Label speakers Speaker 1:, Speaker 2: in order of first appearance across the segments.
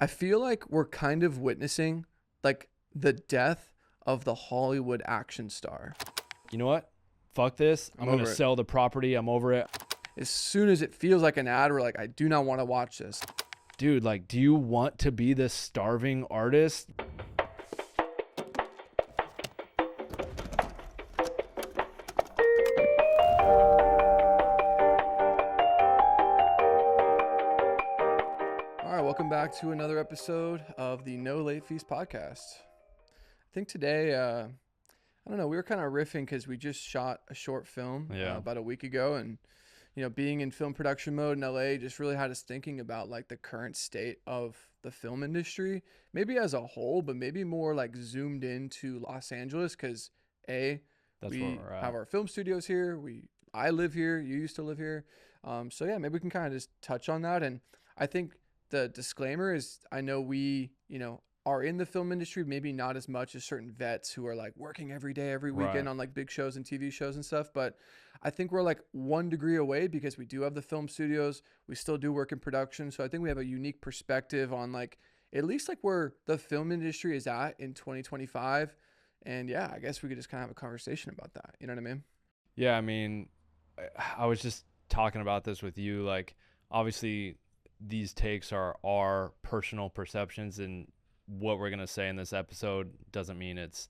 Speaker 1: I feel like we're kind of witnessing like the death of the Hollywood action star.
Speaker 2: You know what? Fuck this. I'm going to
Speaker 1: over it.
Speaker 2: sell the property. I'm over it.
Speaker 1: As soon as it feels like an ad, we're like, I do not want to watch this.
Speaker 2: Dude, like, do you want to be this starving artist?
Speaker 1: All right, welcome back to another episode of the No Late Fees podcast. I think today, I don't know, we were kind of riffing because we just shot a short film about a week ago, and being in film production mode in LA just really had us thinking about like the current state of the film industry, maybe as a whole, but maybe more like zoomed into Los Angeles because we have our film studios here. I live here. You used to live here. So yeah, maybe we can kind of just touch on that. And I think the disclaimer is I know we, are in the film industry, maybe not as much as certain vets who are like working every day, every weekend on like big shows and TV shows and stuff. But I think we're like 1 degree away because we do have the film studios. We still do work in production. So I think we have a unique perspective on like, at least like where the film industry is at in 2025. And yeah, I guess we could just kind of have a conversation about that. You know what I mean?
Speaker 2: Yeah, I mean, I was just talking about this with you. Like, obviously, these takes are our personal perceptions, and what we're going to say in this episode doesn't mean it's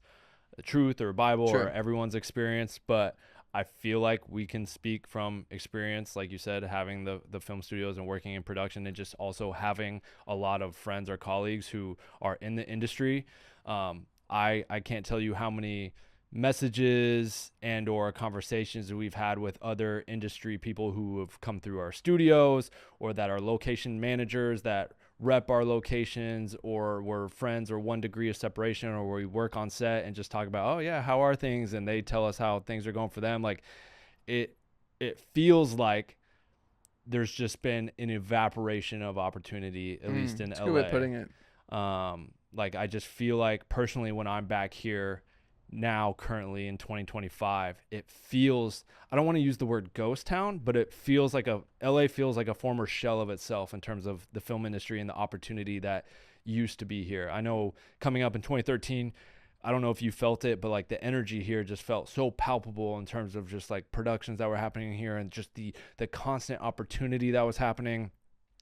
Speaker 2: the truth or Bible or everyone's experience, but I feel like we can speak from experience, like you said, having the film studios and working in production, and just also having a lot of friends or colleagues who are in the industry. I can't tell you how many messages and or conversations that we've had with other industry people who have come through our studios, or that are location managers that rep our locations, or we're friends or 1 degree of separation, or we work on set and just talk about, oh yeah, how are things? And they tell us how things are going for them. Like it feels like there's just been an evaporation of opportunity, at least in LA.
Speaker 1: That's a good way of putting it.
Speaker 2: Like I just feel like personally when I'm back here now, currently in 2025, it feels, I don't want to use the word ghost town, but it feels like LA feels like a former shell of itself in terms of the film industry and the opportunity that used to be here. I know coming up in 2013, I don't know if you felt it, but like the energy here just felt so palpable in terms of just like productions that were happening here, and just the constant opportunity that was happening.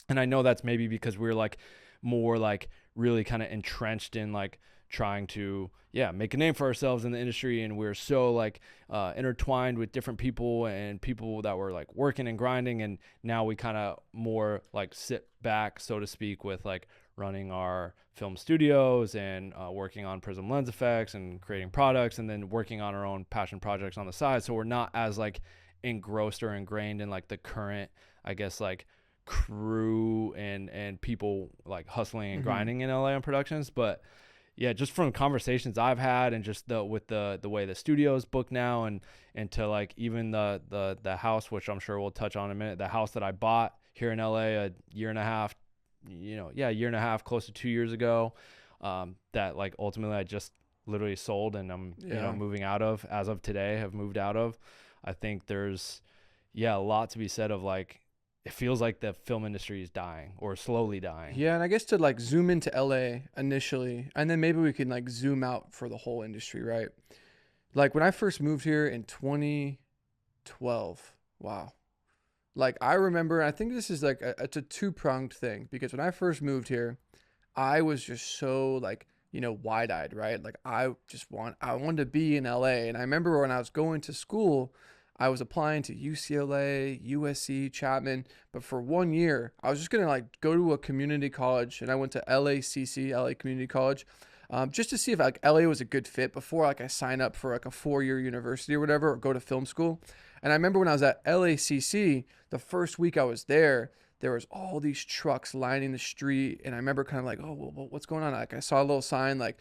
Speaker 2: And I know that's maybe because we're like more like really kind of entrenched in like trying to make a name for ourselves in the industry, and we're so like intertwined with different people and people that were like working and grinding, and now we kind of more like sit back, so to speak, with like running our film studios and working on Prism Lens FX and creating products, and then working on our own passion projects on the side. So we're not as like engrossed or ingrained in like the current, I guess, like crew and people like hustling and grinding in LA on productions. But yeah, just from conversations I've had, and just with the way the studio's booked now, and to like even the house, which I'm sure we'll touch on in a minute, the house that I bought here in LA a year and a half, close to 2 years ago, that like ultimately I just literally sold, and I'm moving out of, as of today, have moved out of. I think there's a lot to be said of like, it feels like the film industry is dying, or slowly dying.
Speaker 1: Yeah, and I guess to like zoom into LA initially, and then maybe we can like zoom out for the whole industry, right? Like when I first moved here in 2012, wow. Like I remember, I think this is like it's a two-pronged thing, because when I first moved here, I was just so like, wide-eyed, right? Like I wanted to be in LA. And I remember when I was going to school, I was applying to UCLA, USC, Chapman, but for 1 year, I was just going to like go to a community college, and I went to LACC, LA Community College, just to see if like LA was a good fit before like I sign up for like a 4-year university or whatever, or go to film school. And I remember when I was at LACC, the first week I was there was all these trucks lining the street, and I remember kind of like, oh, well, what's going on? Like I saw a little sign like,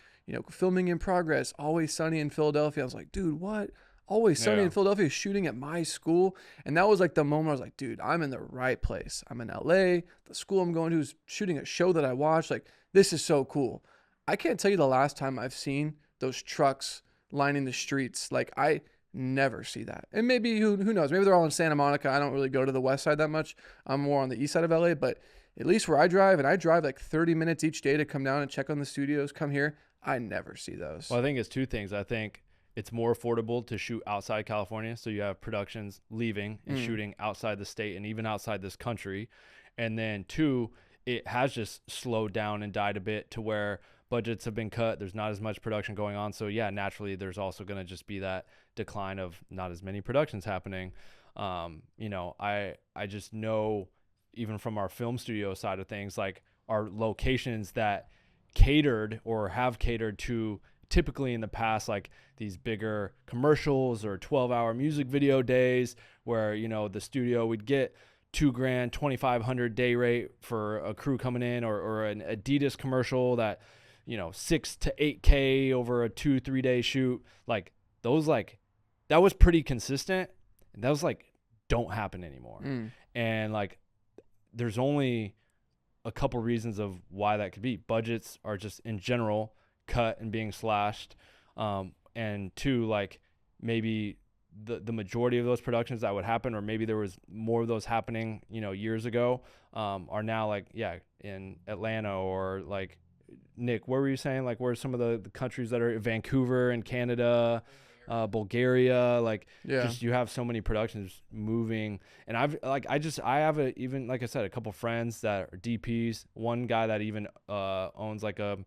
Speaker 1: filming in progress, always sunny in Philadelphia. I was like, dude, what? Always Sunny in Philadelphia shooting at my school. And that was like the moment I was like, dude, I'm in the right place. I'm in LA. The school I'm going to is shooting a show that I watched. Like, this is so cool. I can't tell you the last time I've seen those trucks lining the streets. Like, I never see that. And maybe, who knows? Maybe they're all in Santa Monica. I don't really go to the west side that much. I'm more on the east side of LA. But at least where I drive, and I drive like 30 minutes each day to come down and check on the studios, come here, I never see those.
Speaker 2: Well, I think it's two things. I think it's more affordable to shoot outside California. So you have productions leaving and shooting outside the state and even outside this country. And then two, it has just slowed down and died a bit to where budgets have been cut. There's not as much production going on. So yeah, naturally there's also going to just be that decline of not as many productions happening. I just know even from our film studio side of things, like our locations that catered or have catered to typically in the past, like these bigger commercials or 12-hour music video days where, the studio would get $2,000, $2,500 day rate for a crew coming in, or an Adidas commercial that, 6 to 8K over a 2-3 day shoot. Like those, like that was pretty consistent. And that was like, don't happen anymore. And like, there's only a couple reasons of why that could be. Budgets are just in general cut and being slashed. And two, like maybe the majority of those productions that would happen, or maybe there was more of those happening, years ago, are now like, in Atlanta, or like, Nick, what were you saying? Like, where are some of the countries that are Vancouver and Canada, Bulgaria, like just you have so many productions moving. And I have even like I said, a couple friends that are DPs. One guy that even owns like the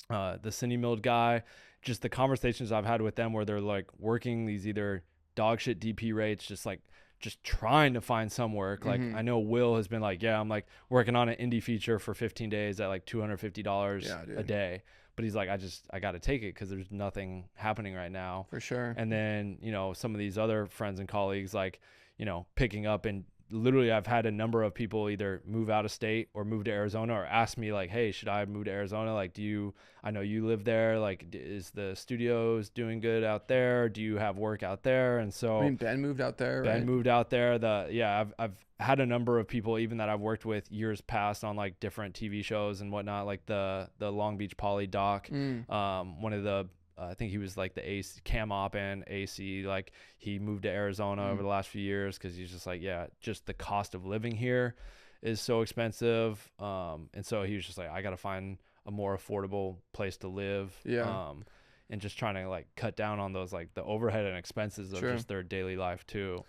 Speaker 2: Cinemilled guy. Just the conversations I've had with them where they're like working these either dog shit DP rates, just trying to find some work. Like I know Will has been like, I'm like working on an indie feature for 15 days at like $250 a day. But he's like, I got to take it because there's nothing happening right now.
Speaker 1: For sure.
Speaker 2: And then, some of these other friends and colleagues, like, picking up, and literally I've had a number of people either move out of state or move to Arizona, or ask me like, hey, should I move to Arizona? Like, I know you live there. Like, is the studios doing good out there? Do you have work out there? And so,
Speaker 1: I mean, Ben moved out there,
Speaker 2: Ben
Speaker 1: right?
Speaker 2: moved out there. I've had a number of people even that I've worked with years past on like different TV shows and whatnot, like the Long Beach Poly doc. One of the, I think he was like the AC cam op and AC, like he moved to Arizona over the last few years because he's just like, just the cost of living here is so expensive. And so he was just like, I got to find a more affordable place to live. And just trying to like cut down on those, like the overhead and expenses of just their daily life too.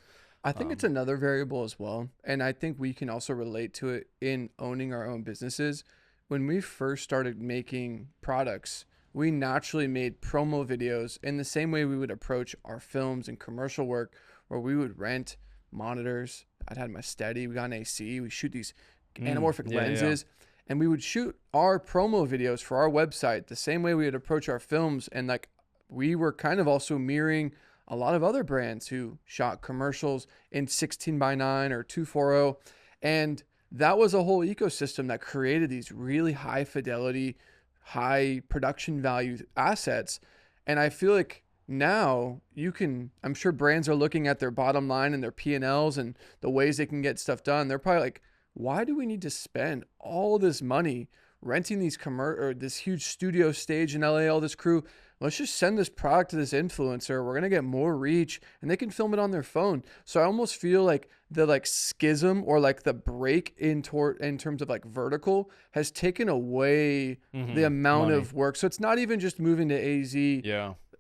Speaker 1: I think it's another variable as well. And I think we can also relate to it in owning our own businesses. When we first started making products, we naturally made promo videos in the same way we would approach our films and commercial work, where we would rent monitors. I'd had my Steady, we got an AC, we shoot these anamorphic lenses, and we would shoot our promo videos for our website the same way we would approach our films. And like, we were kind of also mirroring a lot of other brands who shot commercials in 16:9 or 240. And that was a whole ecosystem that created these really high fidelity, high production value assets. And I feel like now I'm sure brands are looking at their bottom line and their P&Ls and the ways they can get stuff done. They're probably like, why do we need to spend all this money renting these or this huge studio stage in LA, all this crew? Let's just send this product to this influencer. We're going to get more reach, and they can film it on their phone. So I almost feel like the like schism, or like the break in terms of like vertical, has taken away the amount of work. So it's not even just moving to AZ,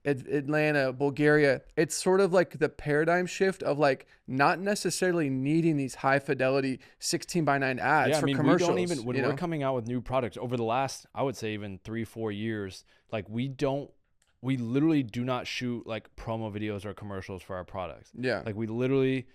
Speaker 1: Atlanta, Bulgaria. It's sort of like the paradigm shift of like not necessarily needing these high fidelity 16:9 ads for commercials.
Speaker 2: We don't even, when we're coming out with new products over the last, I would say even 3-4 years, like we literally do not shoot like promo videos or commercials for our products. Like we literally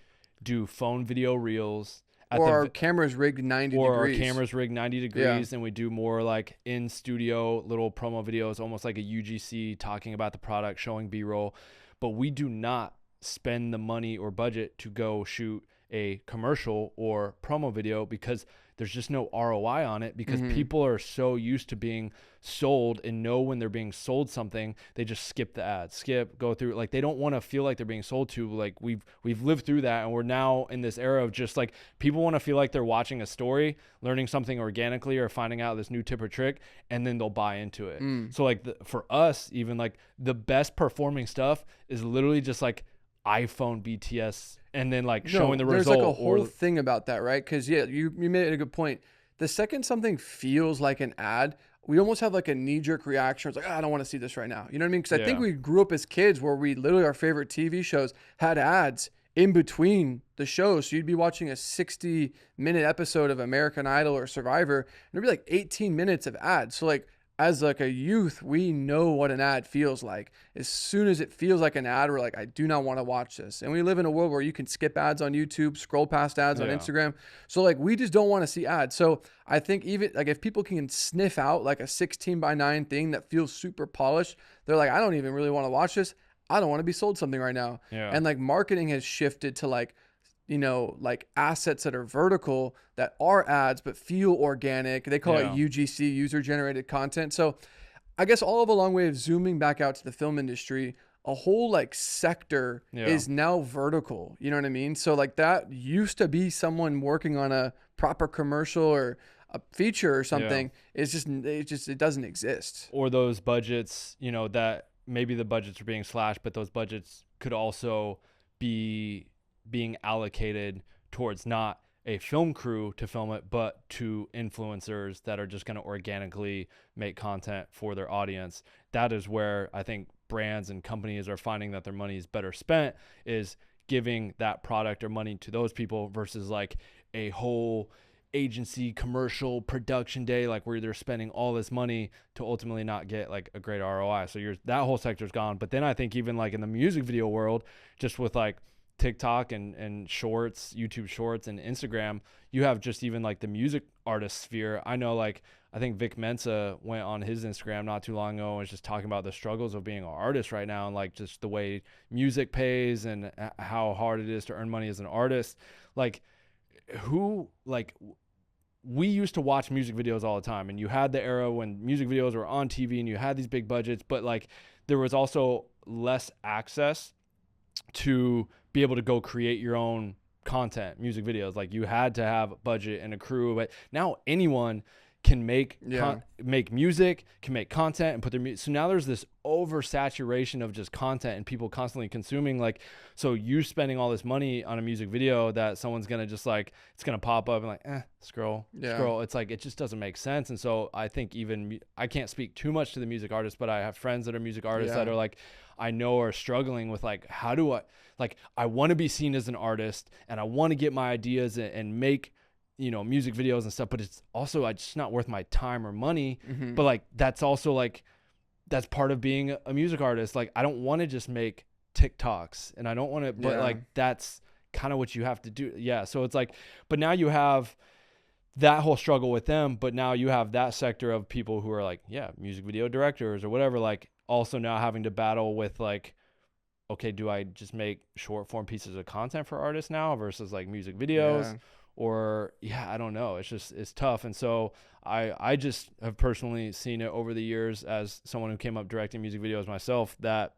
Speaker 2: do phone video reels.
Speaker 1: Our camera's rigged 90 degrees.
Speaker 2: Or our camera's rigged 90 degrees, and we do more like in studio little promo videos, almost like a UGC, talking about the product, showing B-roll. But we do not spend the money or budget to go shoot a commercial or promo video because there's just no ROI on it, because people are so used to being sold and know when they're being sold something, they just skip the ads, go through. Like they don't want to feel like they're being sold to. Like we've lived through that, and we're now in this era of just like people want to feel like they're watching a story, learning something organically, or finding out this new tip or trick, and then they'll buy into it. So like for us, even like the best performing stuff is literally just like iPhone BTS, and then like showing the result.
Speaker 1: There's like a whole thing about that, right? Because you made a good point. the second something feels like an ad, we almost have like a knee-jerk reaction. It's like, I don't want to see this right now. You know what I mean? Because I think
Speaker 2: Yeah.
Speaker 1: we grew up as kids where we literally, our favorite TV shows had ads in between the shows. So you'd be watching a 60-minute episode of American Idol or Survivor, and it'd be like 18 minutes of ads. So like, as like a youth, we know what an ad feels like. As soon as it feels like an ad, we're like, I do not want to watch this. And we live in a world where you can skip ads on YouTube, scroll past ads on
Speaker 2: Yeah.
Speaker 1: Instagram. So like, we just don't want to see ads. So I think even like if people can sniff out like a 16:9 thing that feels super polished, they're like, I don't even really want to watch this. I don't want to be sold something right now.
Speaker 2: Yeah.
Speaker 1: And like marketing has shifted to like, like assets that are vertical that are ads but feel organic. They call it
Speaker 2: Yeah.
Speaker 1: UGC, user generated content. So I guess all of a long way of zooming back out to the film industry, a whole like sector
Speaker 2: Yeah.
Speaker 1: is now vertical. You know what I mean? So like that used to be someone working on a proper commercial or a feature or
Speaker 2: Yeah.
Speaker 1: something. It doesn't exist.
Speaker 2: Or those budgets, that maybe the budgets are being slashed, but those budgets could also be being allocated towards not a film crew to film it, but to influencers that are just going to organically make content for their audience. That is where I think brands and companies are finding that their money is better spent, is giving that product or money to those people versus like a whole agency commercial production day, like where they're spending all this money to ultimately not get like a great ROI. So that whole sector's gone. But then I think even like in the music video world, just with like TikTok and shorts, YouTube shorts and Instagram, you have just even like the music artist sphere. I know like, I think Vic Mensa went on his Instagram not too long ago and was just talking about the struggles of being an artist right now and like just the way music pays and how hard it is to earn money as an artist. Like we used to watch music videos all the time, and you had the era when music videos were on TV and you had these big budgets, but like there was also less access to be able to go create your own content, music videos. Like you had to have a budget and a crew, but now anyone can make music, can make content and put their music. So now there's this oversaturation of just content and people constantly consuming. Like, so you spending all this money on a music video that someone's going to just like, it's going to pop up and like, scroll. It's like, it just doesn't make sense. And so I think even, I can't speak too much to the music artists, but I have friends that are music artists that are like, I know are struggling with like, how do I want to be seen as an artist and I want to get my ideas and make, music videos and stuff, but it's also just not worth my time or money. But like, that's also like, that's part of being a music artist. Like, I don't want to just make TikToks and I don't want to, but like, that's kind of what you have to do. Yeah. So it's like, but now you have that whole struggle with them, but now you have that sector of people who are like, music video directors or whatever, like also now having to battle with like, okay, do I just make short form pieces of content for artists now versus like music videos? Or I don't know. It's tough. And so I just have personally seen it over the years as someone who came up directing music videos myself, that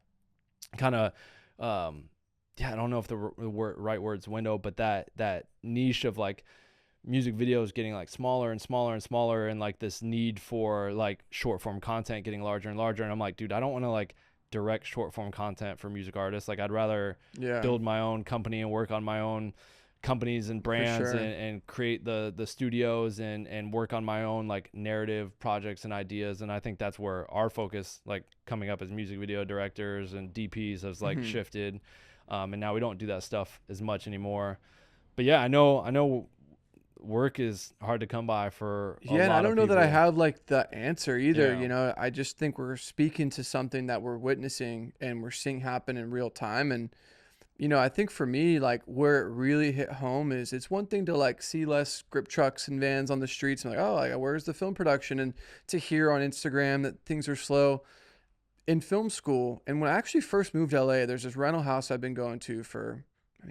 Speaker 2: kind of, I don't know if the right word's window, but that niche of like music videos getting like smaller and smaller and smaller, and like this need for like short form content getting larger and larger. And I'm like, dude, I don't want to like direct short form content for music artists. Like I'd rather build my own company and work on my own companies and brands and create the studios and work on my own like narrative projects and ideas. And I think that's where our focus, like coming up as music video directors and DPs, has like shifted. And now we don't do that stuff as much anymore. But I know work is hard to come by for a lot
Speaker 1: and I don't
Speaker 2: of
Speaker 1: know
Speaker 2: people.
Speaker 1: that I have like the answer either. I just think we're speaking to something that we're witnessing and we're seeing happen in real time. And I think for me, like where it really hit home is it's one thing to like see less grip trucks and vans on the streets and like, oh, like, where's the film production? And to hear on Instagram that things are slow in film school. And when I actually first moved to LA, there's this rental house I've been going to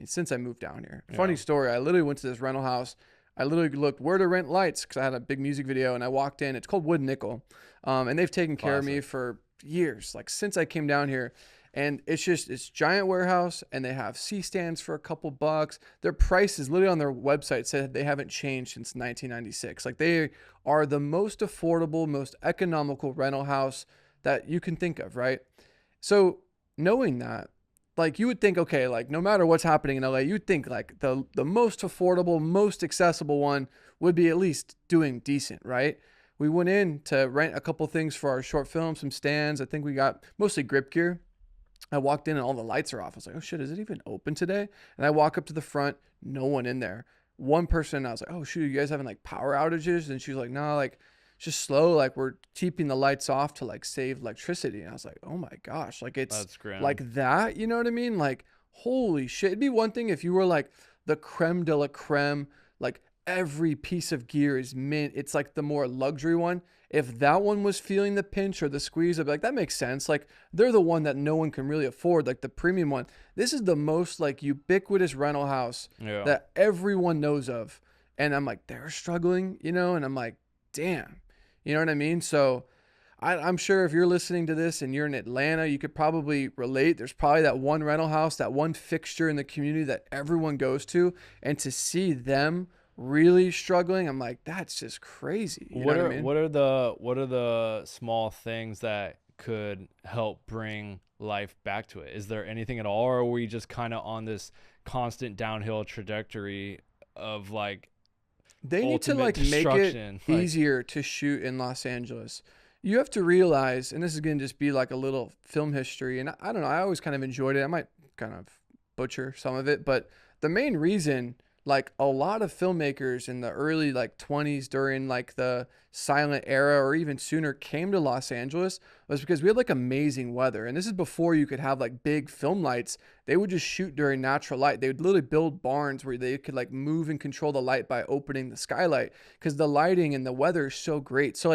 Speaker 1: since I moved down here. Funny story. I literally went to this rental house. I literally looked where to rent lights because I had a big music video, and I walked in. It's called Wood Nickel. And they've taken care of me for years, like since I came down here. And it's giant warehouse, and they have C-stands for a couple bucks. Their prices literally on their website said they haven't changed since 1996. Like they are the most affordable, most economical rental house that you can think of, right? So knowing that, like you would think, okay, like no matter what's happening in LA, you'd think like the most affordable, most accessible one would be at least doing decent, right? We went in to rent a couple things for our short film, some stands. I think we got mostly grip gear. I walked in and all the lights are off. I was like, oh shit, is it even open today? And I walk up to the front, no one in there. One person, I was like, oh shoot, you guys having like power outages? And she was like, no, like it's just slow. Like we're keeping the lights off to like save electricity. And I was like, oh my gosh, like it's
Speaker 2: That's grim.
Speaker 1: like that. You know what I mean? Like, holy shit. It'd be one thing if you were like the creme de la creme, like every piece of gear is mint. It's like the more luxury one. If that one was feeling the pinch or the squeeze, I'd be like, that makes sense. Like they're the one that no one can really afford, like the premium one. This is the most like ubiquitous rental house
Speaker 2: Yeah.
Speaker 1: that everyone knows of. And I'm like, they're struggling, you know? And I'm like, damn, you know what I mean? So I'm sure if you're listening to this and you're in Atlanta, you could probably relate. There's probably that one rental house, that one fixture in the community that everyone goes to. And to see them really struggling, I'm like, that's just crazy. You know what I mean?
Speaker 2: What are the small things that could help bring life back to it? Is there anything at all, or are we just kind of on this constant downhill trajectory of like
Speaker 1: They need to
Speaker 2: ultimate
Speaker 1: like make it
Speaker 2: destruction? Like,
Speaker 1: easier to shoot in Los Angeles. You have to realize, and this is going to just be like a little film history, and I don't know, I always kind of enjoyed it. I might kind of butcher some of it, but the main reason, like a lot of filmmakers in the early like 20s during like the silent era or even sooner came to Los Angeles was because we had like amazing weather. And this is before you could have like big film lights. They would just shoot during natural light. They would literally build barns where they could like move and control the light by opening the skylight because the lighting and the weather is so great. So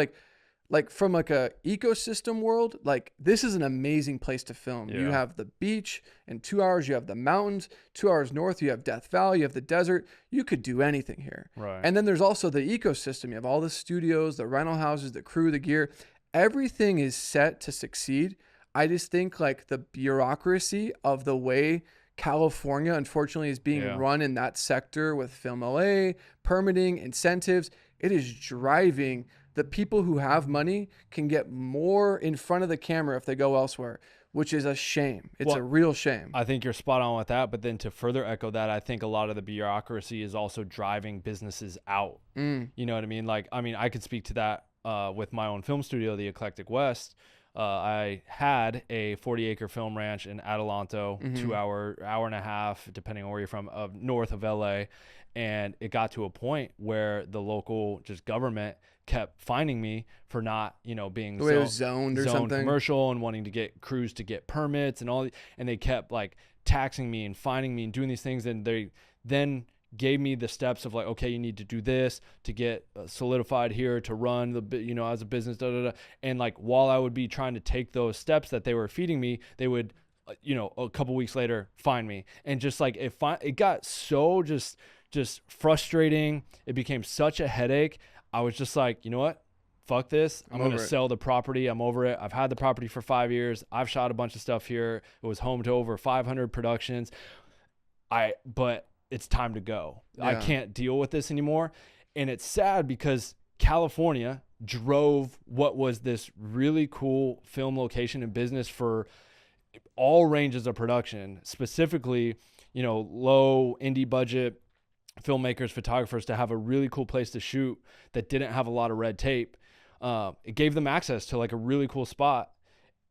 Speaker 1: like from like a ecosystem world, like this is an amazing place to film. You
Speaker 2: Yeah.
Speaker 1: have the beach, in 2 hours you have the mountains, 2 hours north you have Death Valley, you have the desert. You could do anything here.
Speaker 2: right.
Speaker 1: And then there's also the ecosystem. You have all the studios, the rental houses, the crew, the gear. Everything is set to succeed. I just think like the bureaucracy of the way California unfortunately is being
Speaker 2: Yeah.
Speaker 1: run in that sector with Film LA, permitting, incentives, it is driving the people who have money can get more in front of the camera if they go elsewhere, which is a shame. It's
Speaker 2: Well,
Speaker 1: a real shame.
Speaker 2: I think you're spot on with that. But then to further echo that, I think a lot of the bureaucracy is also driving businesses out. You know what I mean? Like, I mean, I could speak to that with my own film studio, the Eclectic West. I had a 40-acre film ranch in Adelanto, 2 hour and a half, depending on where you're from, north of LA. And it got to a point where the local just government kept finding me for not, being
Speaker 1: The way it was zoned or something.
Speaker 2: commercial and wanting to get crews to get permits and and they kept like taxing me and finding me and doing these things. And they then gave me the steps of like, okay, you need to do this to get solidified here to run the, as a business, And like, while I would be trying to take those steps that they were feeding me, they would, a couple weeks later find me. And just like, it got so just frustrating. It became such a headache. I was just like, you know what? Fuck this. I'm going to sell the property. I'm over it. I've had the property for 5 years. I've shot a bunch of stuff here. It was home to over 500 productions. But it's time to go.
Speaker 1: Yeah.
Speaker 2: I can't deal with this anymore. And it's sad because California drove what was this really cool film location and business for all ranges of production, specifically, low indie budget filmmakers, photographers, to have a really cool place to shoot that didn't have a lot of red tape. It gave them access to like a really cool spot.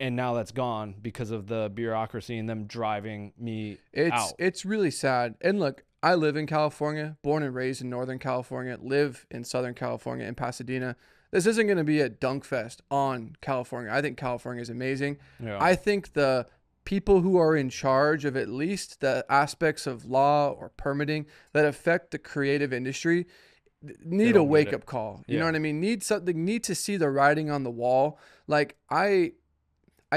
Speaker 2: And now that's gone because of the bureaucracy and them driving me out.
Speaker 1: It's really sad. And look, I live in California, born and raised in Northern California, live in Southern California in Pasadena. This isn't going to be a dunk fest on California. I think California is amazing.
Speaker 2: Yeah.
Speaker 1: I think the people who are in charge of at least the aspects of law or permitting that affect the creative industry need a wake up call. You know what I mean? Need to see the writing on the wall. Like I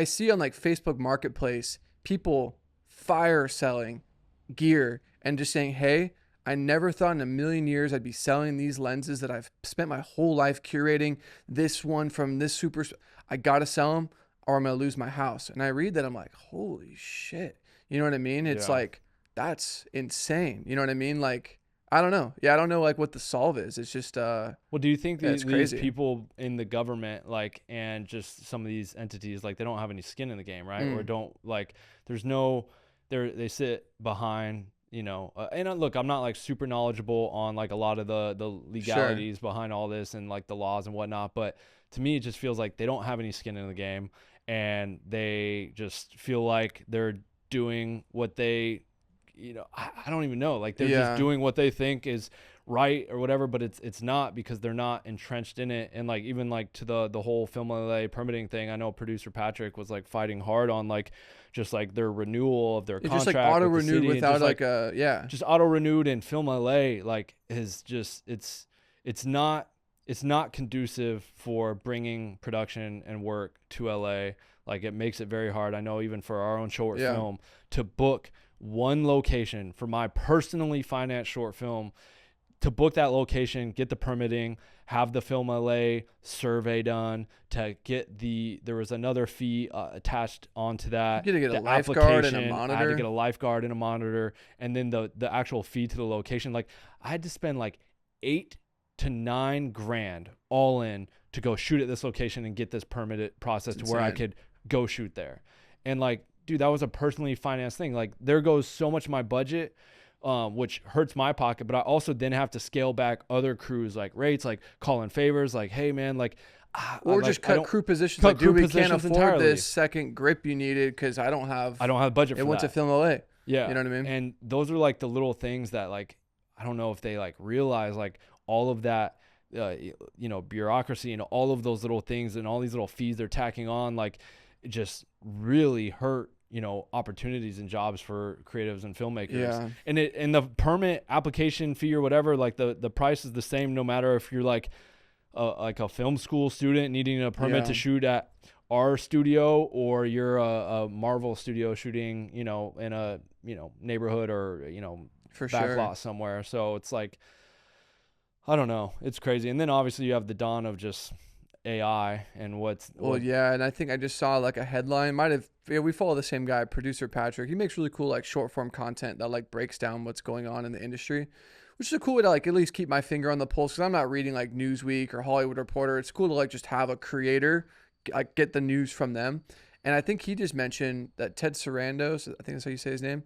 Speaker 1: see on like Facebook Marketplace, people fire selling gear and just saying, hey, I never thought in a million years I'd be selling these lenses that I've spent my whole life curating. This one from this I got to sell them or I'm going to lose my house. And I read that, I'm like, holy shit. You know what I mean? It's like, that's insane. You know what I mean? Like, I don't know. Yeah, I don't know like what the solve is. It's just
Speaker 2: well, do you think these
Speaker 1: crazy.
Speaker 2: people in the government, like, and just some of these entities, like, they don't have any skin in the game, right? Or don't, like, there's no, they sit behind, look, I'm not like super knowledgeable on like a lot of the
Speaker 1: Sure.
Speaker 2: legalities behind all this and like the laws and whatnot, but to me it just feels like they don't have any skin in the game, and they just feel like they're doing what they, I don't even know, like they're just
Speaker 1: Yeah.
Speaker 2: doing what they think is right or whatever, but it's not, because they're not entrenched in it. And like even like to the whole film LA permitting thing, I know producer Patrick was like fighting hard on like just like their renewal of their
Speaker 1: It's just like
Speaker 2: contract
Speaker 1: auto
Speaker 2: with the
Speaker 1: renewed
Speaker 2: city, and
Speaker 1: without
Speaker 2: just
Speaker 1: like
Speaker 2: like
Speaker 1: a, yeah.
Speaker 2: just auto renewed. And film LA like is just it's not it's not conducive for bringing production and work to LA. Like it makes it very hard. I know even for our own short
Speaker 1: Yeah.
Speaker 2: film to book one location for my personally financed short film, to book that location, get the permitting, have the Film LA survey done, to get there was another fee attached onto
Speaker 1: You
Speaker 2: that.
Speaker 1: get to get a
Speaker 2: The
Speaker 1: lifeguard and a
Speaker 2: application, I had to get
Speaker 1: monitor.
Speaker 2: a lifeguard and a monitor, and then the actual fee to the location. Like I had to spend like 8 to 9 grand all in to go shoot at this location and get this permitted process
Speaker 1: It's
Speaker 2: to where I
Speaker 1: insane.
Speaker 2: could go shoot there. And like, dude, that was a personally financed thing. Like there goes so much of my budget, which hurts my pocket, but I also then have to scale back other crews like rates, like call in favors, like, hey man, like,
Speaker 1: Or just
Speaker 2: I
Speaker 1: cut
Speaker 2: don't
Speaker 1: crew positions.
Speaker 2: cut
Speaker 1: Like, dude,
Speaker 2: crew
Speaker 1: we can't
Speaker 2: positions
Speaker 1: afford
Speaker 2: entirely.
Speaker 1: this second grip you needed because I don't have
Speaker 2: budget
Speaker 1: it
Speaker 2: for
Speaker 1: went to
Speaker 2: that.
Speaker 1: Film LA.
Speaker 2: Yeah.
Speaker 1: You know what I mean?
Speaker 2: And those are like the little things that like, I don't know if they like realize like all of that, bureaucracy and all of those little things and all these little fees they're tacking on, like it just really hurt, opportunities and jobs for creatives and filmmakers.
Speaker 1: Yeah.
Speaker 2: And the permit application fee or whatever, like the price is the same no matter if you're like a film school student needing a permit
Speaker 1: Yeah.
Speaker 2: to shoot at our studio, or you're a Marvel studio shooting, in a, neighborhood or,
Speaker 1: For
Speaker 2: back
Speaker 1: sure.
Speaker 2: lot somewhere. So it's like, I don't know. It's crazy. And then obviously you have the dawn of just AI and
Speaker 1: Well, yeah, and I think I just saw like a headline. We follow the same guy, producer Patrick. He makes really cool like short form content that like breaks down what's going on in the industry, which is a cool way to like at least keep my finger on the pulse, because I'm not reading like Newsweek or Hollywood Reporter. It's cool to like just have a creator like get the news from them. And I think he just mentioned that Ted Sarandos, I think that's how you say his name,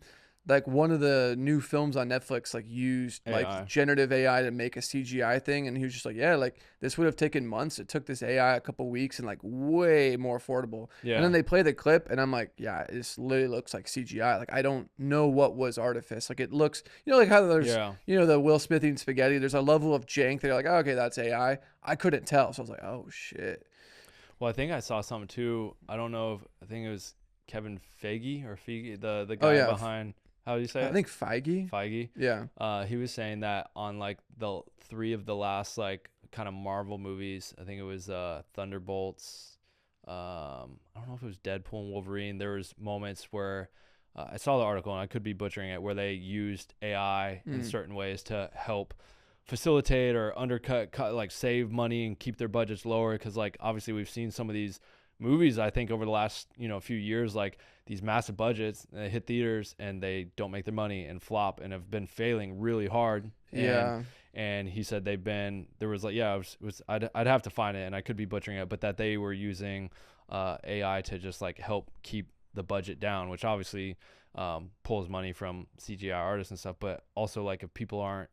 Speaker 1: like one of the new films on Netflix like used
Speaker 2: AI.
Speaker 1: like generative AI to make a CGI thing, and he was just like, yeah, like this would have taken months. It took this AI a couple weeks and like way more affordable.
Speaker 2: Yeah.
Speaker 1: And then they play the clip, and I'm like, yeah, this literally looks like CGI. Like I don't know what was artifice. Like it looks, like how there's,
Speaker 2: Yeah.
Speaker 1: The Will Smith eating spaghetti. There's a level of jank that you're like, oh, okay, that's AI. I couldn't tell, so I was like, oh shit.
Speaker 2: Well, I think I saw something too. I don't know I think it was Kevin Feige or Feige, the
Speaker 1: Oh
Speaker 2: guy
Speaker 1: yeah,
Speaker 2: behind, how do you say
Speaker 1: I
Speaker 2: it?
Speaker 1: think Feige.
Speaker 2: Feige.
Speaker 1: Yeah.
Speaker 2: He was saying that on like the 3 of the last like kind of Marvel movies, I think it was Thunderbolts. I don't know if it was Deadpool and Wolverine. There was moments where I saw the article, and I could be butchering it, where they used AI in certain ways to help facilitate or undercut, like save money and keep their budgets lower. Because like obviously we've seen some of these movies, I think over the last few years, like these massive budgets, they hit theaters and they don't make their money and flop and have been failing really hard.
Speaker 1: Yeah.
Speaker 2: And he said there was like, I'd have to find it, and I could be butchering it, but that they were using AI to just like help keep the budget down, which obviously pulls money from CGI artists and stuff. But also like if people aren't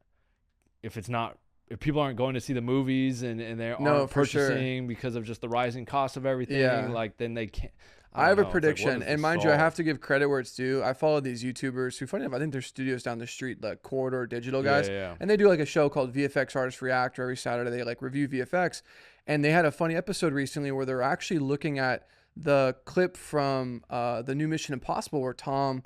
Speaker 2: going to see the movies and they aren't
Speaker 1: for sure.
Speaker 2: purchasing because of just the rising cost of everything,
Speaker 1: Yeah.
Speaker 2: like then they can't.
Speaker 1: I have a
Speaker 2: know. It's like, what
Speaker 1: prediction,
Speaker 2: is
Speaker 1: and
Speaker 2: the
Speaker 1: mind you, I
Speaker 2: solve?
Speaker 1: have to give credit where it's due. I follow these YouTubers who, funny enough, I think their studios down the street, like Corridor Digital guys,
Speaker 2: Yeah.
Speaker 1: and they do like a show called VFX Artists React, where every Saturday they like review VFX, and they had a funny episode recently where they're actually looking at the clip from the new Mission Impossible where Tom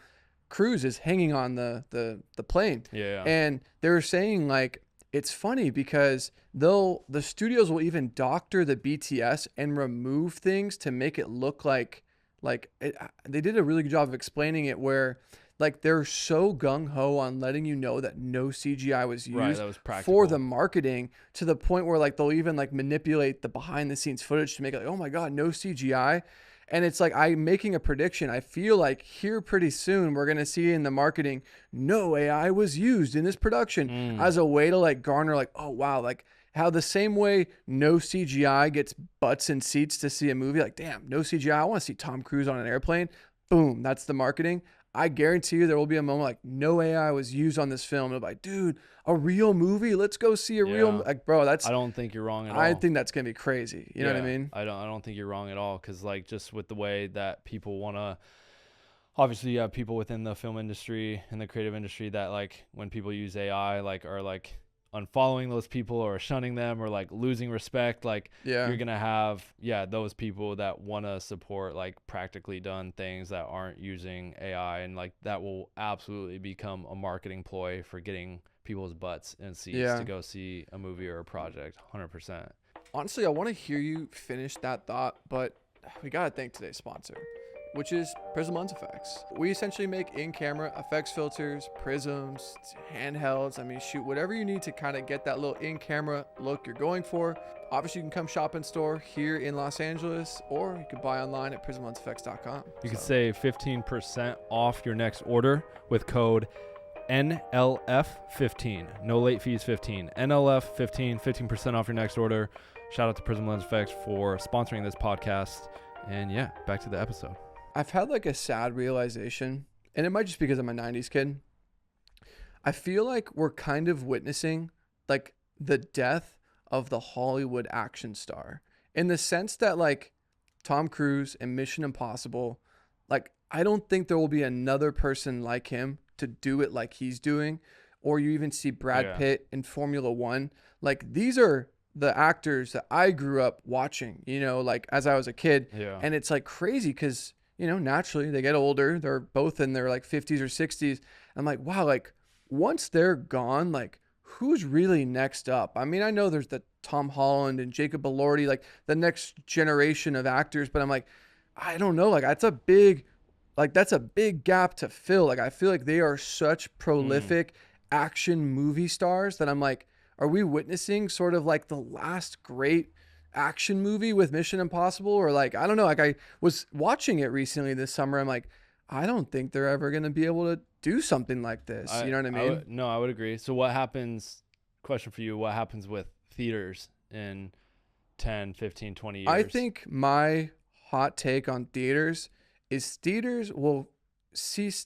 Speaker 1: Cruise is hanging on the plane,
Speaker 2: Yeah.
Speaker 1: and they were saying like it's funny because the studios will even doctor the BTS and remove things to make it look like they did a really good job of explaining it, where like they're so gung-ho on letting you know that no CGI was
Speaker 2: Right,
Speaker 1: used
Speaker 2: that was practical.
Speaker 1: for the marketing, to the point where like they'll even like manipulate the behind the scenes footage to make it like, oh my god, no CGI. And it's like, I'm making a prediction. I feel like here pretty soon we're going to see in the marketing, no AI was used in this production, as a way to like garner like, oh wow, like how the same way no CGI gets butts and seats to see a movie, like damn, no CGI, I want to see Tom Cruise on an airplane. Boom, that's the marketing. I guarantee you there will be a moment like no AI was used on this film. It'll be like, dude, a real movie? Let's go see a real,
Speaker 2: Yeah.
Speaker 1: like, bro,
Speaker 2: I don't think you're wrong at
Speaker 1: I
Speaker 2: all.
Speaker 1: think that's going to be crazy. You know what I mean?
Speaker 2: I don't think you're wrong at all, because like just with the way that people want to, obviously you have people within the film industry and the creative industry that like when people use AI like are like unfollowing those people or shunning them or like losing respect. Like
Speaker 1: Yeah.
Speaker 2: you're gonna have those people that want to support like practically done things that aren't using AI, and like that will absolutely become a marketing ploy for getting people's butts in seats to go see a movie or a project. 100%.
Speaker 1: Honestly, I want to hear you finish that thought, but we got to thank today's sponsor, which is Prism Lens FX. We essentially make in-camera effects filters, prisms, handhelds. I mean, shoot, whatever you need to kind of get that little in-camera look you're going for. Obviously, you can come shop in store here in Los Angeles, or you can buy online at PrismLensFX.com.
Speaker 2: You can save 15% off your next order with code NLF15. No late fees 15. NLF15, 15% off your next order. Shout out to Prism Lens FX for sponsoring this podcast. And yeah, back to the episode.
Speaker 1: I've had like a sad realization, and it might just be because I'm a 90s kid. I feel like we're kind of witnessing like the death of the Hollywood action star, in the sense that like Tom Cruise in Mission Impossible, like I don't think there will be another person like him to do it like he's doing. Or you even see Brad Pitt in Formula One. Like these are the actors that I grew up watching, you know, like as I was a kid.
Speaker 2: Yeah.
Speaker 1: And it's like crazy because, you know, naturally they get older. They're both in their like 50s or 60s. I'm like, wow, like once they're gone, like who's really next up? I mean, I know there's the Tom Holland and Jacob Elordi, like the next generation of actors, but I'm like, I don't know. Like that's a big gap to fill. Like I feel like they are such prolific action movie stars that I'm like, are we witnessing sort of like the last great action movie with Mission Impossible? Or like, I don't know, like I was watching it recently this summer. I'm like, I don't think they're ever going to be able to do something like this. You know what I mean?
Speaker 2: I would agree. So what happens, question for you, what happens with theaters in 10, 15, 20 years?
Speaker 1: I think my hot take on theaters is theaters will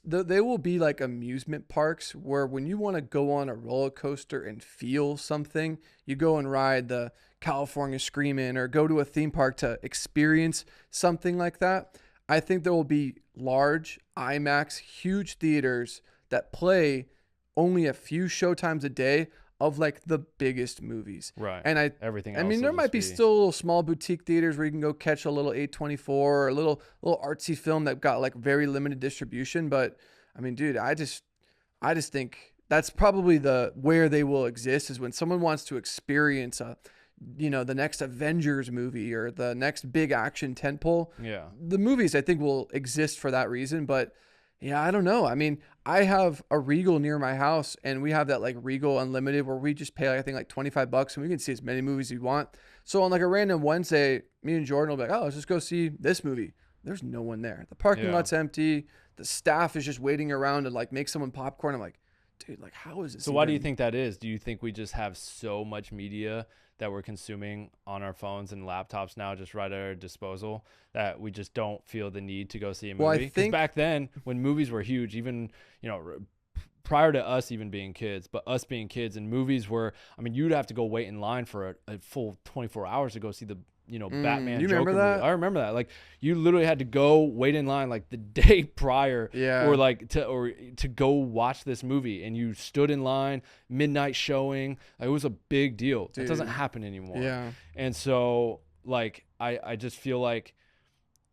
Speaker 1: they will be like amusement parks where when you want to go on a roller coaster and feel something, you go and ride the California Screamin' or go to a theme park to experience something like that. I think there will be large IMAX, huge theaters that play only a few showtimes a day of like the biggest movies.
Speaker 2: Right.
Speaker 1: And
Speaker 2: everything
Speaker 1: I
Speaker 2: else
Speaker 1: mean, there might be still little small boutique theaters where you can go catch a little A24 or a little artsy film that got like very limited distribution. But I mean, dude, I just think that's probably where they will exist, is when someone wants to experience the next Avengers movie or the next big action tentpole.
Speaker 2: Yeah.
Speaker 1: The movies I think will exist for that reason, but yeah, I don't know. I mean, I have a Regal near my house, and we have that like Regal Unlimited where we just pay, I think, like $25 and we can see as many movies as we want. So on like a random Wednesday, me and Jordan will be like, oh, let's just go see this movie. There's no one there. The parking lot's empty. The staff is just waiting around to like make someone popcorn. I'm like, dude, like how is this?
Speaker 2: So why do you think that is? Do you think we just have so much media that we're consuming on our phones and laptops now, just right at our disposal, that we just don't feel the need to go see a movie?
Speaker 1: Well, I
Speaker 2: Because
Speaker 1: think
Speaker 2: back then, when movies were huge, even, you know, prior to us even being kids, but us being kids, and movies were, I mean, you'd have to go wait in line for a full 24 hours to go see the, you know, Batman
Speaker 1: you
Speaker 2: Joker
Speaker 1: remember
Speaker 2: movie.
Speaker 1: that?
Speaker 2: I remember that. Like you literally had to go wait in line like the day prior, or like to go watch this movie, and you stood in line, midnight showing. Like, it was a big deal. It doesn't happen anymore.
Speaker 1: Yeah.
Speaker 2: And so like I just feel like,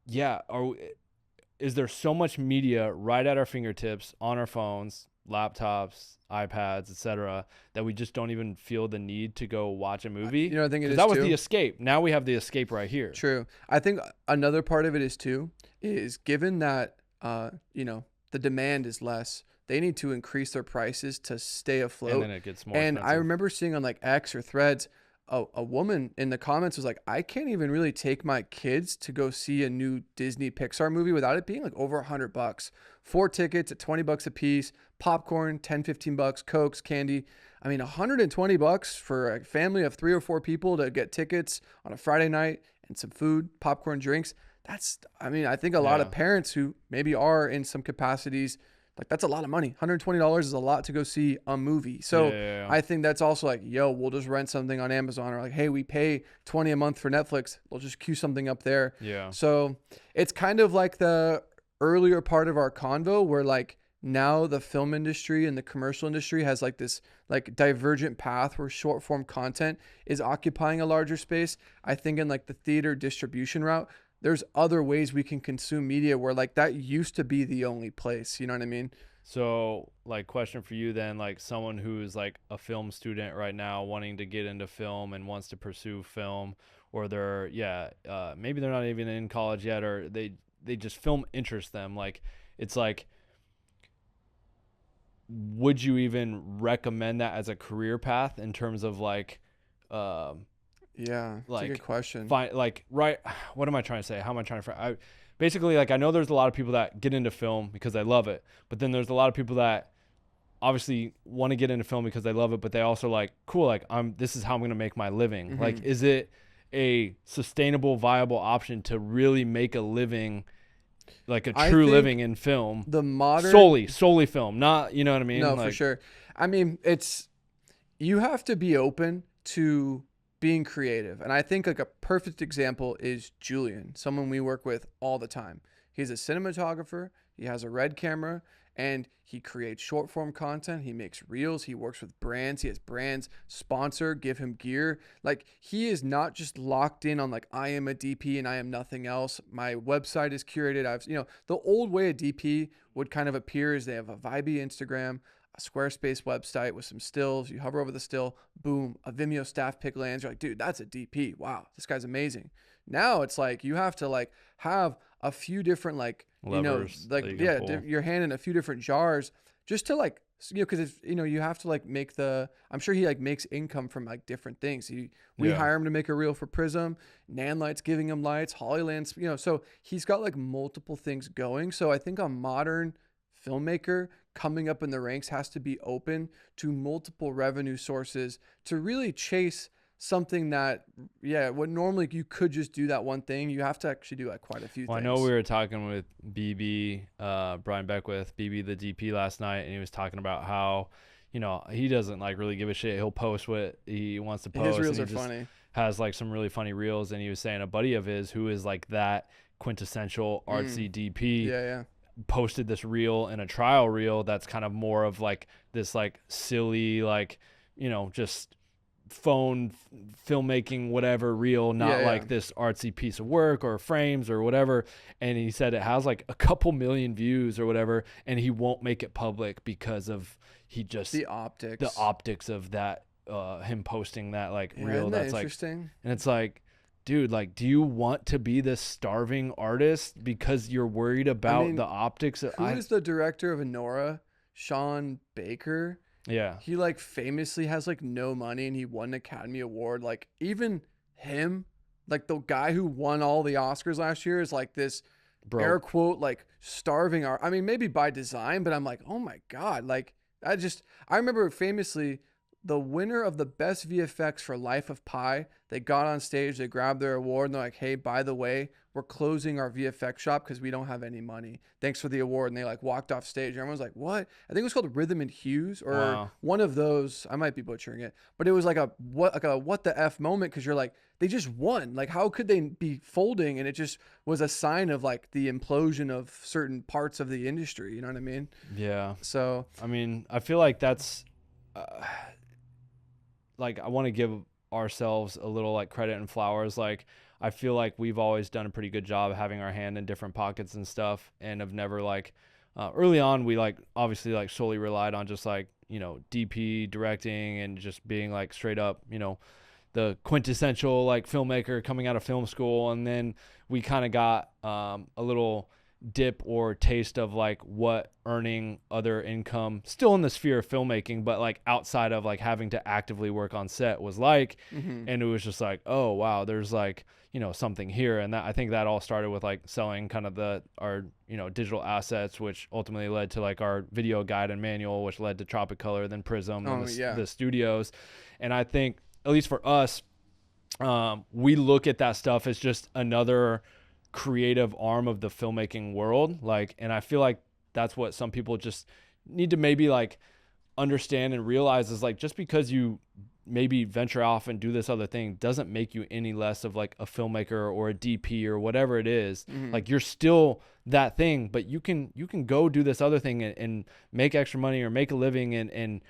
Speaker 2: is there so much media right at our fingertips on our phones, laptops, iPads, etc., that we just don't even feel the need to go watch a movie?
Speaker 1: You know, I think it is
Speaker 2: that was
Speaker 1: too.
Speaker 2: the escape. Now we have the escape right here.
Speaker 1: True. I think another part of it is too, is given that the demand is less, they need to increase their prices to stay afloat.
Speaker 2: And then it gets more
Speaker 1: And
Speaker 2: expensive.
Speaker 1: I remember seeing on like X or Threads, a woman in the comments was like, I can't even really take my kids to go see a new Disney Pixar movie without it being like over $100. 4 tickets at $20 a piece, popcorn, $10, $15, Cokes, candy. I mean, $120 for a family of 3 or 4 people to get tickets on a Friday night and some food, popcorn, drinks. I mean, I think a lot
Speaker 2: Yeah.
Speaker 1: of parents who maybe are in some capacities, like that's a lot of money. $120 is a lot to go see a movie.
Speaker 2: Yeah.
Speaker 1: So
Speaker 2: Yeah.
Speaker 1: I think that's also like, yo, we'll just rent something on Amazon, or like, hey, we pay 20 a month for Netflix. We'll just queue something up there.
Speaker 2: Yeah.
Speaker 1: So it's kind of like the earlier part of our convo where like now the film industry and the commercial industry has like this like divergent path where short form content is occupying a larger space. I think in like the theater distribution route, there's other ways we can consume media where like that used to be the only place. You know what I mean?
Speaker 2: So, like, question for you then, like someone who's like a film student right now wanting to get into film and wants to pursue film, or maybe they're not even in college yet, or they just film interests them. Like, it's like, would you even recommend that as a career path in terms of like,
Speaker 1: Yeah, it's a good
Speaker 2: like
Speaker 1: question.
Speaker 2: find like right what am I trying to say, how am I trying to basically, like, I know there's a lot of people that get into film because they love it, but then there's a lot of people that obviously want to get into film because they love it, but they also like, cool, like this is how I'm going to make my living.
Speaker 1: Mm-hmm.
Speaker 2: Like, is it a sustainable, viable option to really make a living, like a
Speaker 1: I
Speaker 2: true
Speaker 1: think
Speaker 2: living in film,
Speaker 1: the modern
Speaker 2: solely film, not, you know what I mean?
Speaker 1: No, for
Speaker 2: Like,
Speaker 1: sure. I mean, you have to be open to being creative. And I think like a perfect example is Julian, someone we work with all the time. He's a cinematographer, he has a red camera, and he creates short form content. He makes reels, he works with brands, he has brands sponsor, give him gear. Like he is not just locked in on like I am a DP and I am nothing else. My website is curated. The old way a DP would kind of appear is they have a vibey Instagram, a Squarespace website with some stills. You hover over the still, boom, a Vimeo staff pick lands. You're like, dude, that's a DP. Wow, this guy's amazing. Now it's like you have to like have a few different like
Speaker 2: levers
Speaker 1: like
Speaker 2: that you can pull.
Speaker 1: your hand in a few different jars just to like because if you have to like make I'm sure he like makes income from like different things. We
Speaker 2: Yeah.
Speaker 1: hire him to make a reel for Prism, Nanlight's giving him lights, Hollyland's, so he's got like multiple things going. So I think a modern filmmaker coming up in the ranks has to be open to multiple revenue sources to really chase something that what normally you could just do that one thing, you have to actually do like quite a few
Speaker 2: Well, I
Speaker 1: things.
Speaker 2: know we were talking with BB, Brian Beckwith, BB the DP last night, and he was talking about how, he doesn't like really give a shit. He'll post what he wants to post.
Speaker 1: His reels
Speaker 2: and
Speaker 1: are
Speaker 2: he just
Speaker 1: funny.
Speaker 2: has like some really funny reels, and he was saying a buddy of his who is like that quintessential artsy DP
Speaker 1: Yeah.
Speaker 2: posted this reel and a trial reel that's kind of more of like this like silly like, just phone filmmaking whatever reel, not like this artsy piece of work or frames or whatever. And he said it has like a couple million views or whatever, and he won't make it public because of the optics of that, him posting that like reel that's like
Speaker 1: interesting.
Speaker 2: And it's like, dude, like, do you want to be this starving artist because you're worried about the optics?
Speaker 1: Who is the director of Anora? Sean Baker.
Speaker 2: Yeah.
Speaker 1: He like famously has like no money and he won an Academy Award. Like even him, like the guy who won all the Oscars last year is like this air quote like starving art. I mean, maybe by design, but I'm like, oh my God. Like I remember famously the winner of the best VFX for Life of Pi, they got on stage, they grabbed their award, and they're like, hey, by the way, we're closing our VFX shop because we don't have any money. Thanks for the award. And they like walked off stage. And everyone's like, what? I think it was called Rhythm and Hues or one of those. I might be butchering it, but it was like a what the F moment because you're like, they just won. Like, how could they be folding? And it just was a sign of like the implosion of certain parts of the industry. You know what I mean?
Speaker 2: Yeah.
Speaker 1: So,
Speaker 2: I mean, I feel like that's like, I want to give ourselves a little like credit and flowers. Like, I feel like we've always done a pretty good job of having our hand in different pockets and stuff, and have never like early on we like obviously like solely relied on just like DP directing and just being like straight up the quintessential like filmmaker coming out of film school, and then we kind of got a little dip or taste of like what earning other income still in the sphere of filmmaking but like outside of like having to actively work on set was like. And it was just like, oh wow, there's like something here. And that, I think that all started with like selling kind of our digital assets, which ultimately led to like our video guide and manual, which led to Tropic Color, then Prism, and the studios. And I think at least for us, we look at that stuff as just another creative arm of the filmmaking world. Like, and I feel like that's what some people just need to maybe like understand and realize is like, just because you maybe venture off and do this other thing doesn't make you any less of like a filmmaker or a DP or whatever it is.
Speaker 1: Mm-hmm.
Speaker 2: Like, you're still that thing, but you can go do this other thing and make extra money or make a living and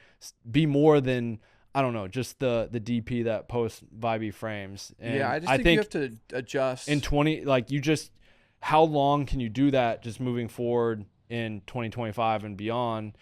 Speaker 2: be more than, I don't know, just the DP that posts vibey frames.
Speaker 1: Yeah,
Speaker 2: And
Speaker 1: I just
Speaker 2: I
Speaker 1: think you
Speaker 2: think
Speaker 1: have to
Speaker 2: in
Speaker 1: adjust.
Speaker 2: 20, like, you just, how long can you do that just moving forward in 2025 and beyond?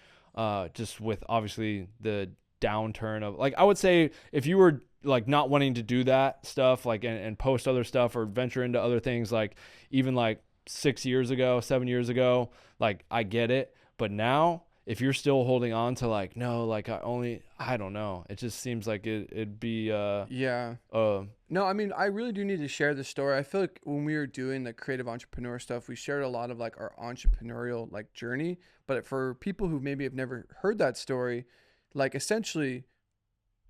Speaker 2: Just with obviously the downturn of, like, I would say if you were like not wanting to do that stuff, like, and post other stuff or venture into other things, like even like 6 years ago, 7 years ago, like, I get it. But now, if you're still holding on to like, no, like, I don't know. It just seems like it'd be,
Speaker 1: Yeah.
Speaker 2: uh,
Speaker 1: No, I mean, I really do need to share the story. I feel like when we were doing the creative entrepreneur stuff, we shared a lot of like our entrepreneurial like journey. But for people who maybe have never heard that story, like essentially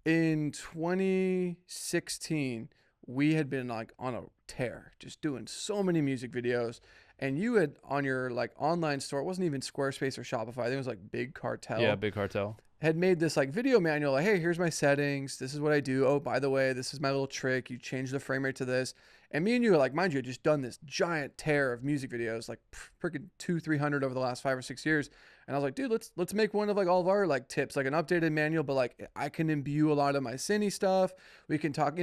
Speaker 1: in 2016, we had been like on a tear, just doing so many music videos. And you had on your like online store, it wasn't even Squarespace or Shopify. I think it was like Big
Speaker 2: yeah,
Speaker 1: Cartel,
Speaker 2: big cartel.
Speaker 1: had made this like video manual like, hey, here's my settings, this is what I do, oh by the way, this is my little trick, you change the frame rate to this. And me and you, like, mind you, had just done this giant tear of music videos, like freaking 200-300 over the last 5 or 6 years. And I was like, dude, let's make one of like all of our like tips, like an updated manual, but like I can imbue a lot of my cine stuff, we can talk,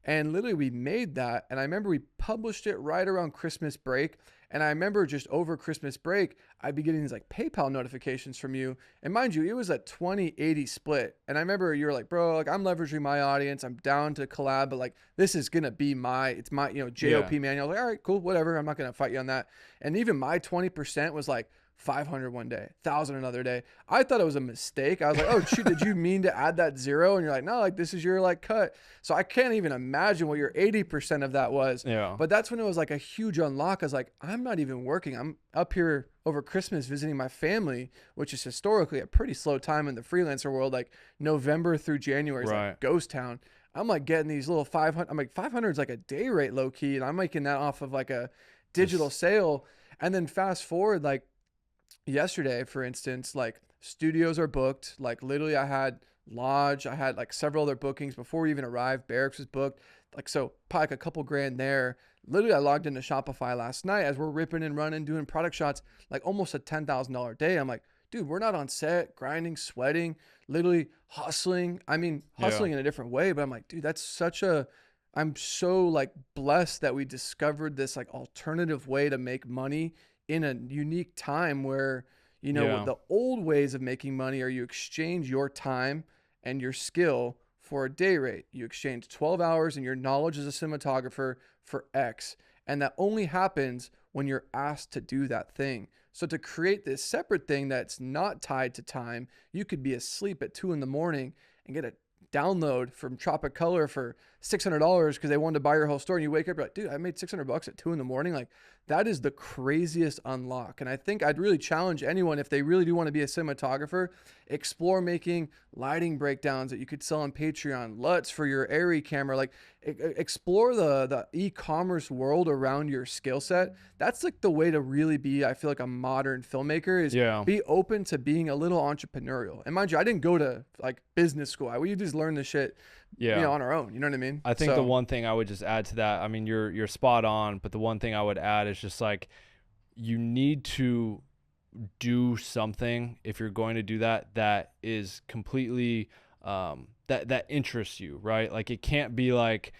Speaker 1: and literally we made that. And I remember we published it right around Christmas break. And I remember just over Christmas break, I'd be getting these like PayPal notifications from you. And mind you, it was a 20-80 split. And I remember you were like, bro, like I'm leveraging my audience. I'm down to collab, but like this is going to be it's my,
Speaker 2: Yeah.
Speaker 1: JOP manual. I was like, all right, cool, whatever. I'm not going to fight you on that. And even my 20% was like 500 one day, 1,000 another day. I thought it was a mistake. I was like, oh, shoot, did you mean to add that zero? And you're like, no, like this is your like cut. So I can't even imagine what your 80% of that was.
Speaker 2: Yeah.
Speaker 1: But that's when it was like a huge unlock. I was like, I'm not even working. I'm up here over Christmas visiting my family, which is historically a pretty slow time in the freelancer world. Like November through January is
Speaker 2: Right.
Speaker 1: like ghost town. I'm like getting these little 500. I'm like 500 is like a day rate low key, and I'm making that off of like a digital
Speaker 2: Just,
Speaker 1: sale. And then fast forward, like yesterday, for instance, like studios are booked. Like literally, I had Lodge, I had like several other bookings before we even arrived. Barracks was booked. Like, so probably like a couple grand there. Literally, I logged into Shopify last night as we're ripping and running, doing product shots, like almost a $10,000 day. I'm like, dude, we're not on set, grinding, sweating, literally hustling. I mean,
Speaker 2: yeah.
Speaker 1: hustling in a different way, but I'm like, dude, I'm so like blessed that we discovered this like alternative way to make money in a unique time where
Speaker 2: Yeah.
Speaker 1: the old ways of making money are you exchange your time and your skill for a day rate. You exchange 12 hours and your knowledge as a cinematographer for X, and that only happens when you're asked to do that thing. So to create this separate thing that's not tied to time, you could be asleep at 2 in the morning and get a download from Tropic Color for $600 because they wanted to buy your whole store, and you wake up, you're like, dude, I made $600 at 2 in the morning. Like, that is the craziest unlock. And I think I'd really challenge anyone, if they really do want to be a cinematographer, explore making lighting breakdowns that you could sell on Patreon, LUTs for your Airy camera. Like, explore the e-commerce world around your skill set. That's like the way to really be, I feel like, a modern filmmaker is
Speaker 2: Yeah.
Speaker 1: be open to being a little entrepreneurial. And mind you, I didn't go to like business school. We just learned this shit,
Speaker 2: Yeah.
Speaker 1: on our own. You know what I mean?
Speaker 2: I think the
Speaker 1: So
Speaker 2: one thing I would just add to that, I mean, you're spot on, but the one thing I would add is just like, you need to do something if you're going to do that is completely that interests you, right? Like, it can't be like,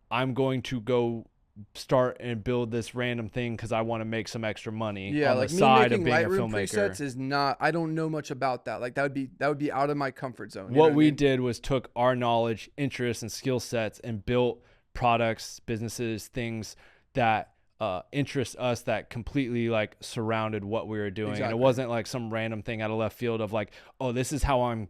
Speaker 2: I'm going to go start and build this random thing because I want to make some extra money
Speaker 1: yeah,
Speaker 2: on the
Speaker 1: like me
Speaker 2: side of
Speaker 1: making
Speaker 2: being a
Speaker 1: Lightroom
Speaker 2: filmmaker.
Speaker 1: presets is not. I don't know much about that. Like that would be out of my comfort zone. You know
Speaker 2: What
Speaker 1: what I
Speaker 2: we
Speaker 1: mean?
Speaker 2: did was took our knowledge, interests, and skill sets and built products, businesses, things that interest us, that completely like surrounded what we were doing. And it
Speaker 1: Exactly.
Speaker 2: wasn't like some random thing out of left field of like, oh, this is how I'm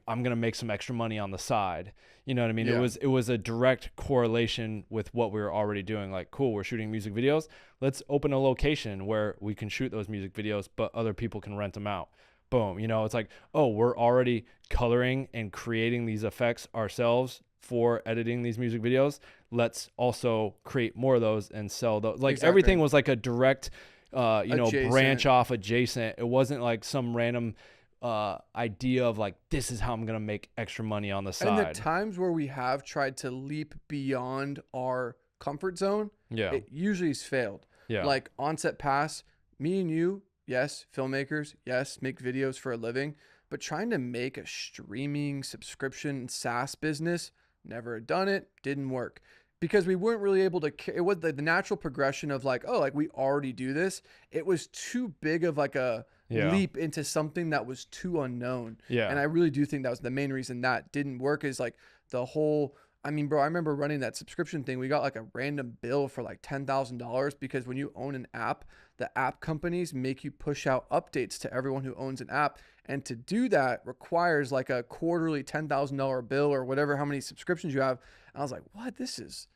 Speaker 2: gonna make some extra money on the side. You know what I mean?
Speaker 1: Yeah.
Speaker 2: It was a direct correlation with what we were already doing. Like, cool, we're shooting music videos. Let's open a location where we can shoot those music videos, but other people can rent them out. Boom. It's like, oh, we're already coloring and creating these effects ourselves for editing these music videos. Let's also create more of those and sell those. Like
Speaker 1: Exactly.
Speaker 2: everything was like a direct, branch
Speaker 1: Adjacent.
Speaker 2: off adjacent. It wasn't like some random idea of like, this is how I'm going to make extra money on the
Speaker 1: And the
Speaker 2: side.
Speaker 1: times where we have tried to leap beyond our comfort zone,
Speaker 2: Yeah.
Speaker 1: it usually has failed.
Speaker 2: Yeah.
Speaker 1: Like Onset Pass, me and you, yes, filmmakers, yes, make videos for a living, but trying to make a streaming subscription SaaS business, never done it, didn't work. Because we weren't really able to, it was the natural progression of like, oh, like we already do this. It was too big of like a
Speaker 2: Yeah.
Speaker 1: leap into something that was too unknown.
Speaker 2: Yeah.
Speaker 1: And I really do think that was the main reason that didn't work is like the whole, I mean, bro, I remember running that subscription thing. We got like a random bill for like $10,000 because when you own an app, the app companies make you push out updates to everyone who owns an app. And to do that requires like a quarterly $10,000 bill or whatever, how many subscriptions you have. And I was like, what? This is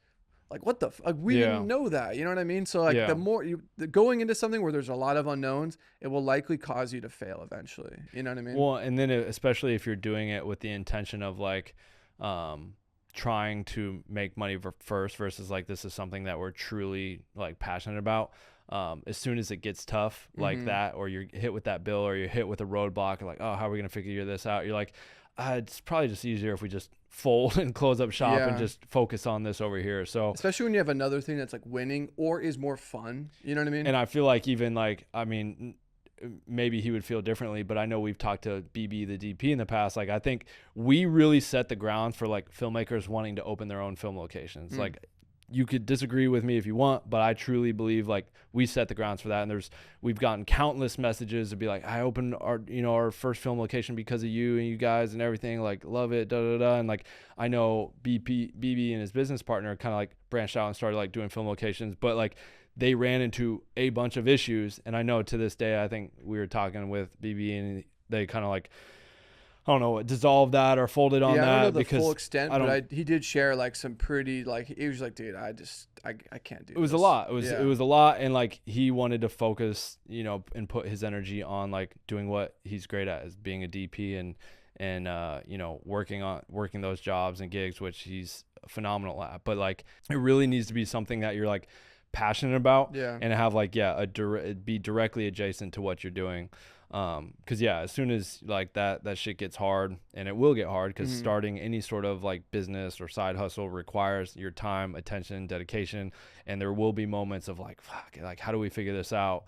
Speaker 1: like, what the, like, we
Speaker 2: Yeah.
Speaker 1: didn't know that. You know what I mean? So like
Speaker 2: Yeah.
Speaker 1: the more going into something where there's a lot of unknowns, it will likely cause you to fail eventually. You know what I mean?
Speaker 2: Well, and then especially if you're doing it with the intention of like, trying to make money first versus like this is something that we're truly like passionate about. As soon as it gets tough like that, or you're hit with that bill, or you're hit with a roadblock, or like, oh, how are we gonna figure this out? You're like, it's probably just easier if we just fold and close up shop and just focus on this over here. So
Speaker 1: especially when you have another thing that's like winning or is more fun. You know what I mean?
Speaker 2: and I feel like even like, I mean, maybe he would feel differently, but I know we've talked to BB, the DP, in the past. Like, I think we really set the ground for like filmmakers wanting to open their own film locations. Like, you could disagree with me if you want, but I truly believe like we set the grounds for that. And we've gotten countless messages to be like, I opened our first film location because of you and you guys and everything, like, love it, da da da. And like, I know BB and his business partner kind of like branched out and started like doing film locations, but like they ran into a bunch of issues. And I know to this day, I think we were talking with BB and they kind of like, I don't know, dissolved that or folded on
Speaker 1: I
Speaker 2: that.
Speaker 1: don't know the
Speaker 2: because
Speaker 1: full extent, but he did share like some pretty, like, he was like, dude, I can't do this.
Speaker 2: It was a lot. It was a lot. And like, he wanted to focus, and put his energy on like doing what he's great at, is being a DP and working those jobs and gigs, which he's phenomenal at. But like, it really needs to be something that you're like passionate about, and have like, be directly adjacent to what you're doing. Cause as soon as like that shit gets hard, and it will get hard, cause starting any sort of like business or side hustle requires your time, attention, dedication. And there will be moments of like, fuck, like, how do we figure this out?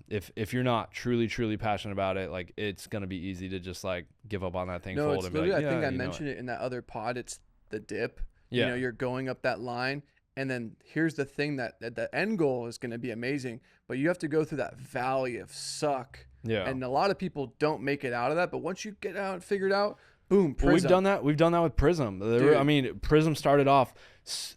Speaker 2: If you're not truly passionate about it, like, it's going to be easy to just like give up on that thing.
Speaker 1: No,
Speaker 2: fold
Speaker 1: it's
Speaker 2: and be
Speaker 1: literally,
Speaker 2: like,
Speaker 1: I think I mentioned it in that other pod. It's the dip.
Speaker 2: Yeah.
Speaker 1: You're going up that line. And then here's the thing, that the end goal is going to be amazing, but you have to go through that valley of suck.
Speaker 2: Yeah.
Speaker 1: And a lot of people don't make it out of that. But once you get out, figured out, boom, Prism.
Speaker 2: Well, we've done that with Prism. I mean, Prism started off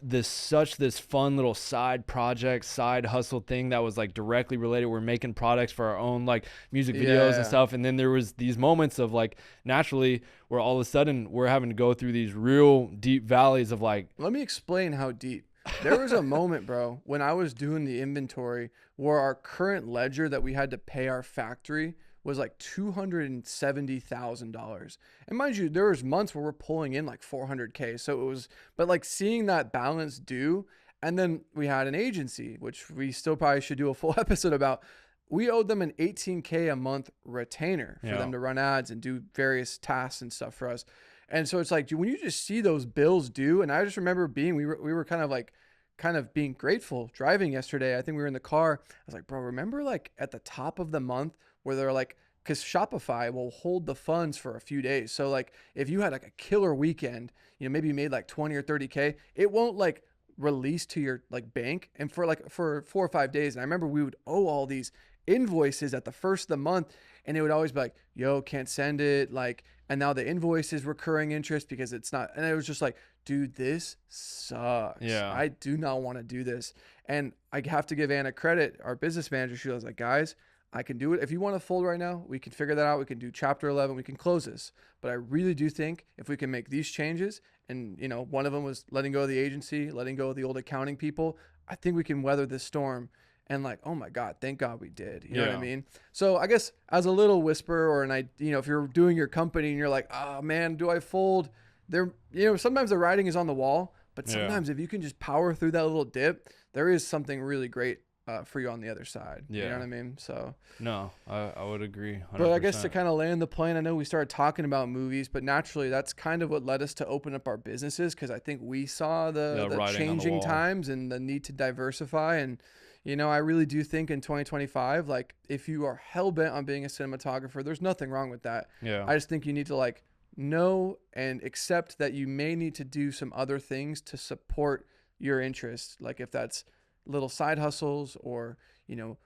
Speaker 2: this fun little side project, side hustle thing that was like directly related. We're making products for our own like music videos and stuff. And then there was these moments of like, naturally, where all of a sudden we're having to go through these real deep valleys of like.
Speaker 1: Let me explain how deep. There was a moment, bro, when I was doing the inventory where our current ledger that we had to pay our factory was like $270,000. And mind you, there was months where we're pulling in like 400K. So it was, but like seeing that balance due. And then we had an agency, which we still probably should do a full episode about. We owed them an $18K a month retainer for them to run ads and do various tasks and stuff for us. And so it's like, when you just see those bills due, and I just remember we were kind of being grateful driving yesterday. I think we were in the car. I was like, bro, remember like at the top of the month where they're like, because Shopify will hold the funds for a few days. So like, if you had like a killer weekend, maybe you made like 20 or 30K, it won't like release to your like bank. And for 4 or 5 days. And I remember we would owe all these invoices at the first of the month, and it would always be like, yo, can't send it. Like, and now the invoice is recurring interest because it's not. And it was just like, dude, this sucks.
Speaker 2: Yeah.
Speaker 1: I do not want to do this. And I have to give Anna credit, our business manager. She was like, guys, I can do it. If you want to fold right now, we can figure that out. We can do chapter 11. We can close this. But I really do think if we can make these changes, and one of them was letting go of the agency, letting go of the old accounting people, I think we can weather this storm. And like, oh my God, thank God we did. You know what I mean? So I guess as a little whisper, or if you're doing your company and you're like, oh man, do I fold? there, sometimes the writing is on the wall, but
Speaker 2: Yeah.
Speaker 1: sometimes if you can just power through that little dip, there is something really great for you on the other side. You know
Speaker 2: Yeah.
Speaker 1: what I mean? So,
Speaker 2: No, I would agree
Speaker 1: but I guess to
Speaker 2: 100%.
Speaker 1: kind of land the plane, I know we started talking about movies, but naturally that's kind of what led us to open up our businesses, because I think we saw the
Speaker 2: The
Speaker 1: the
Speaker 2: writing on the
Speaker 1: changing
Speaker 2: wall.
Speaker 1: times and the need to diversify. And I really do think in 2025, like if you are hell bent on being a cinematographer, there's nothing wrong with that.
Speaker 2: Yeah.
Speaker 1: I just think you need to like know and accept that you may need to do some other things to support your interests, like if that's little side hustles or you know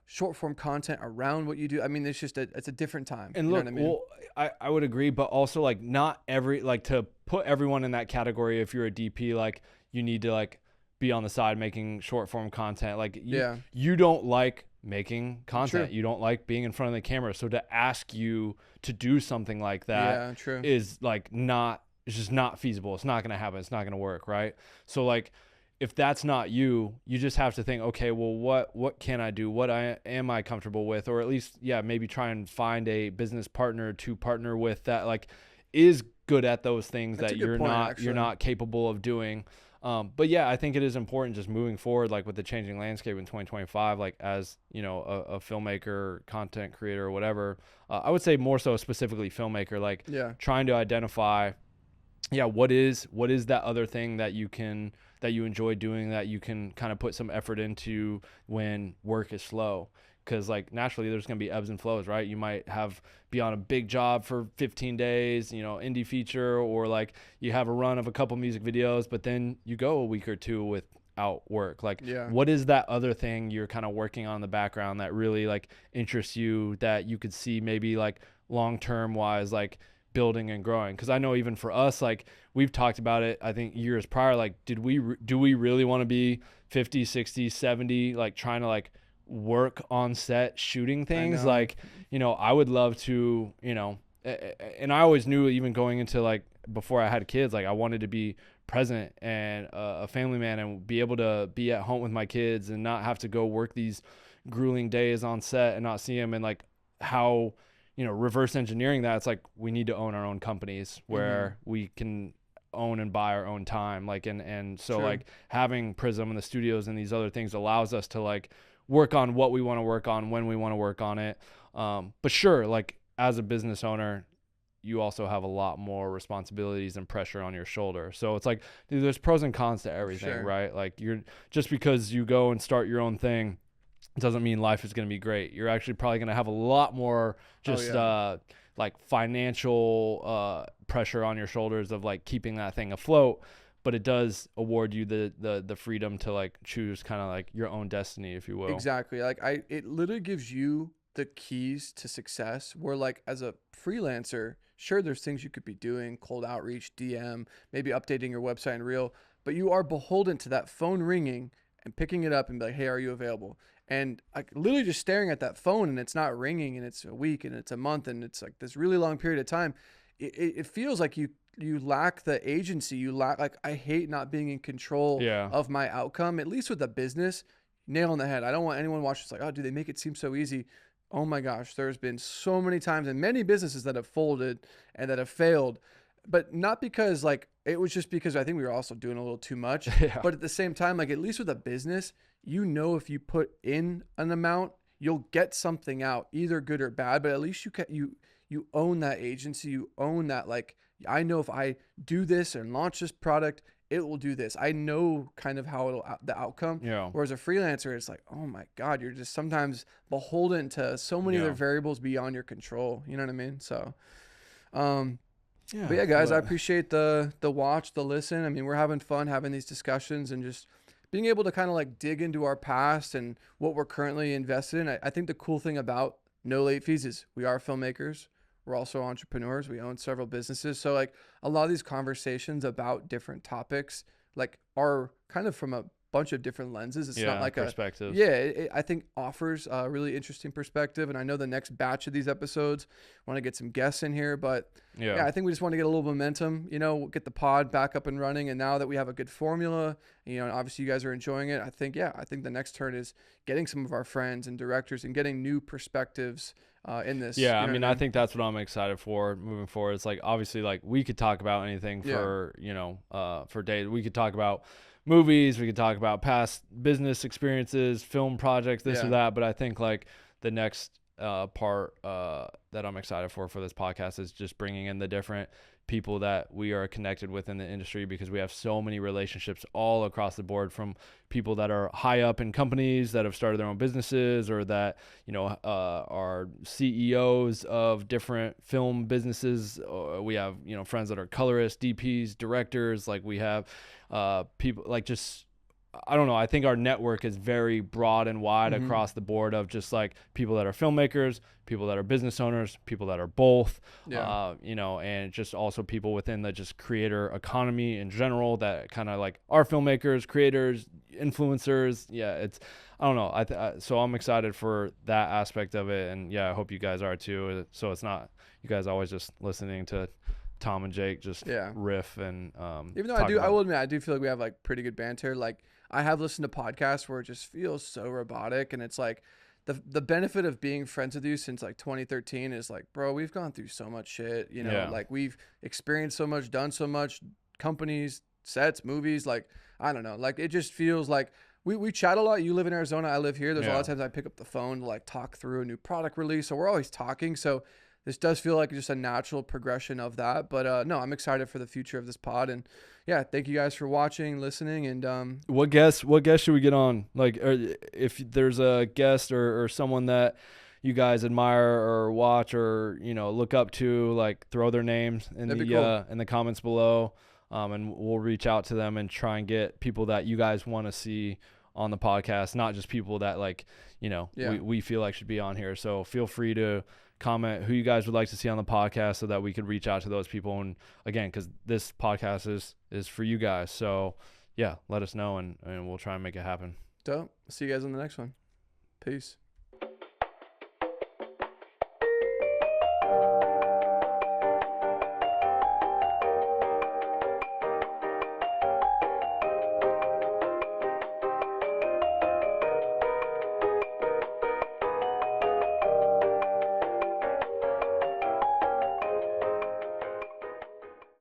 Speaker 1: short form content around what you do. I mean, it's a different time.
Speaker 2: And
Speaker 1: You know what
Speaker 2: look,
Speaker 1: I mean?
Speaker 2: well, I would agree, but also like not every like to put everyone in that category. If you're a DP, like you need to like be on the side making short form content. Like
Speaker 1: Yeah,
Speaker 2: you don't like making
Speaker 1: true.
Speaker 2: content. You don't like being in front of the camera. So to ask you to do something like that
Speaker 1: Yeah, true.
Speaker 2: is like not it's just not feasible. It's not gonna happen. It's not gonna work, right? So like if that's not you, you just have to think, okay, well, what can I do? What am I comfortable with? Or at least, yeah, maybe try and find a business partner to partner with that like is good at those things
Speaker 1: That's a
Speaker 2: that
Speaker 1: good
Speaker 2: you're
Speaker 1: point,
Speaker 2: not you're
Speaker 1: actually.
Speaker 2: not capable of doing. But yeah, I think it is important just moving forward, like with the changing landscape in 2025, like as a filmmaker, content creator, or whatever. I would say more so specifically filmmaker, like
Speaker 1: Yeah,
Speaker 2: trying to identify yeah, what is that other thing that you enjoy doing that you can kind of put some effort into when work is slow, because like naturally there's going to be ebbs and flows, right? You might have be on a big job for 15 days, indie feature, or like you have a run of a couple music videos, but then you go a week or two without work. Like
Speaker 1: yeah.
Speaker 2: what is that other thing you're kind of working on in the background that really like interests you, that you could see maybe like long term wise like building and growing? Because I know even for us, like we've talked about it, I think years prior, like do we really want to be 50, 60, 70, like trying to like work on set shooting
Speaker 1: I
Speaker 2: things?
Speaker 1: know.
Speaker 2: Like I would love to, and I always knew, even going into like before I had kids, like I wanted to be present and a family man and be able to be at home with my kids and not have to go work these grueling days on set and not see them. And like how reverse engineering that, it's like we need to own our own companies
Speaker 1: Mm-hmm.
Speaker 2: where we can own and buy our own time. Like and so
Speaker 1: True.
Speaker 2: like having Prism and the studios and these other things allows us to like work on what we want to work on when we want to work on it. But sure, like as a business owner, you also have a lot more responsibilities and pressure on your shoulder. So it's like, dude, there's pros and cons to everything,
Speaker 1: Sure.
Speaker 2: right? Like you're just because you go and start your own thing doesn't mean life is going to be great. You're actually probably going to have a lot more
Speaker 1: Oh
Speaker 2: just
Speaker 1: yeah.
Speaker 2: like financial pressure on your shoulders of like keeping that thing afloat, but it does award you the freedom to like choose kind of like your own destiny, if you will.
Speaker 1: Exactly. It literally gives you the keys to success. Where like as a freelancer, sure, there's things you could be doing, cold outreach, DM, maybe updating your website and reel, but you are beholden to that phone ringing and picking it up and be like, hey, are you available? And like literally just staring at that phone and it's not ringing and it's a week and it's a month and it's like this really long period of time. It feels like you lack the agency. You lack, like, I hate not being in control
Speaker 2: Yeah.
Speaker 1: of my outcome, at least with a business. Nail on the head. I don't want anyone watching. It's like, oh, do they make it seem so easy? Oh my gosh, there's been so many times and many businesses that have folded and that have failed, but not because like it was just because I think we were also doing a little too much.
Speaker 2: Yeah.
Speaker 1: But at the same time, like at least with a business, if you put in an amount, you'll get something out, either good or bad. But at least you own that agency. You own that, like, I know if I do this and launch this product, it will do this. I know kind of how it'll the outcome.
Speaker 2: Yeah.
Speaker 1: Whereas a freelancer, it's like, oh my God, you're just sometimes beholden to so many other
Speaker 2: Yeah.
Speaker 1: variables beyond your control. You know what I mean? So, um, but
Speaker 2: Yeah.
Speaker 1: yeah, guys, I
Speaker 2: But
Speaker 1: appreciate the watch, the listen. I mean, we're having fun having these discussions and just being able to kind of like dig into our past and what we're currently invested in. I think the cool thing about No Late Fees is we are filmmakers. We're also entrepreneurs. We own several businesses. So like a lot of these conversations about different topics like are kind of from a bunch of different lenses. It's not
Speaker 2: Yeah,
Speaker 1: like a,
Speaker 2: perspectives.
Speaker 1: yeah, I think offers a really interesting perspective. And I know the next batch of these episodes want to get some guests in here, but
Speaker 2: Yeah.
Speaker 1: yeah, I think we just want to get a little momentum, get the pod back up and running. And now that we have a good formula, and obviously you guys are enjoying it, I think the next turn is getting some of our friends and directors and getting new perspectives in this.
Speaker 2: Yeah,
Speaker 1: You
Speaker 2: I
Speaker 1: know
Speaker 2: mean,
Speaker 1: what I
Speaker 2: I
Speaker 1: mean?
Speaker 2: think that's what I'm excited for moving forward. It's like obviously like we could talk about anything
Speaker 1: Yeah.
Speaker 2: for, for days. We could talk about movies, we could talk about past business experiences, film projects, this or
Speaker 1: Yeah.
Speaker 2: that, but I think like the next part that I'm excited for this podcast is just bringing in the different people that we are connected with in the industry, because we have so many relationships all across the board, from people that are high up in companies that have started their own businesses, or that are CEOs of different film businesses. We have friends that are colorists, DPs, directors. Like we have people like just, I don't know. I think our network is very broad and wide
Speaker 1: Mm-hmm.
Speaker 2: across the board, of just like people that are filmmakers, people that are business owners, people that are both,
Speaker 1: Yeah.
Speaker 2: and just also people within the just creator economy in general that kind of like are filmmakers, creators, influencers. Yeah, I don't know. So I'm excited for that aspect of it. And yeah, I hope you guys are too. So it's not you guys always just listening to Tom and Jake just
Speaker 1: Yeah.
Speaker 2: riff and
Speaker 1: Even though
Speaker 2: talk
Speaker 1: I
Speaker 2: about.
Speaker 1: will admit, I do feel like we have like pretty good banter. Like I have listened to podcasts where it just feels so robotic, and it's like the benefit of being friends with you since like 2013 is like, bro, we've gone through so much shit.
Speaker 2: Yeah.
Speaker 1: Like we've experienced so much, done so much, companies, sets, movies. Like I don't know, like it just feels like. We chat a lot. You live in Arizona. I live here. There's a lot
Speaker 2: Yeah.
Speaker 1: of times I pick up the phone to like talk through a new product release. So we're always talking. So this does feel like just a natural progression of that. But no, I'm excited for the future of this pod. And yeah, thank you guys for watching, listening, and
Speaker 2: What guest should we get on? Like, if there's a guest or someone that you guys admire or watch or look up to, like throw their names
Speaker 1: that'd be cool.
Speaker 2: in the comments below, and we'll reach out to them and try and get people that you guys want to see on the podcast, not just people that
Speaker 1: Yeah.
Speaker 2: we feel like should be on here. So feel free to comment who you guys would like to see on the podcast so that we could reach out to those people. And again, because this podcast is for you guys, so yeah, let us know and we'll try and make it happen.
Speaker 1: Dope. See you guys on the next one. Peace.